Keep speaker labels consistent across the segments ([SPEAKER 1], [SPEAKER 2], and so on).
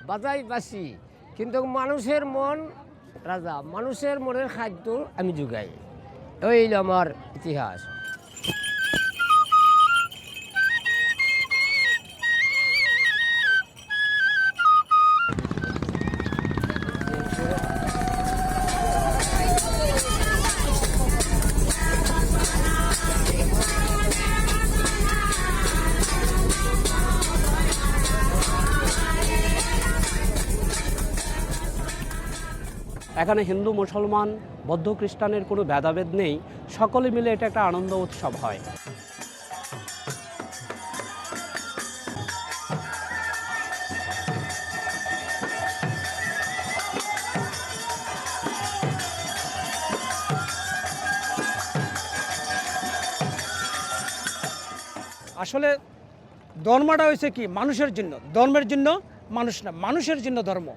[SPEAKER 1] বাজাই বাসি, কিন্তু মানুষের মন রাজা, মানুষের মনের খাদ্য আমি যোগাই। এই আমার ইতিহাস।
[SPEAKER 2] এখানে হিন্দু, মুসলমান, বৌদ্ধ, খ্রিস্টানের কোনো ভেদাভেদ নেই, সকলে মিলে এটা একটা আনন্দ উৎসব হয়।
[SPEAKER 3] আসলে ধর্মটা হয়েছে কি মানুষের জন্য, ধর্মের জন্য মানুষ না, মানুষের জন্য ধর্ম।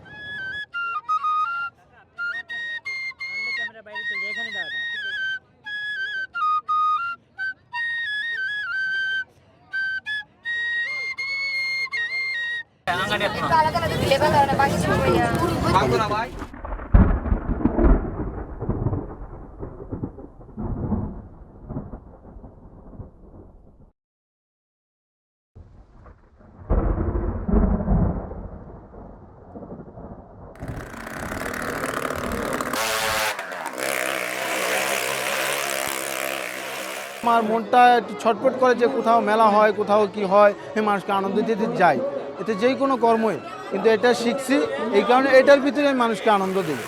[SPEAKER 4] আমার মনটা একটু ছটফট করে যে কোথাও মেলা হয়, কোথাও কি হয়, এই মানুষকে আনন্দ দিতে যাই। এতে যেই কোনো কর্মই, কিন্তু এটা শিখছি, এই কারণে এটার ভিতরে আমি মানুষকে আনন্দ দিই।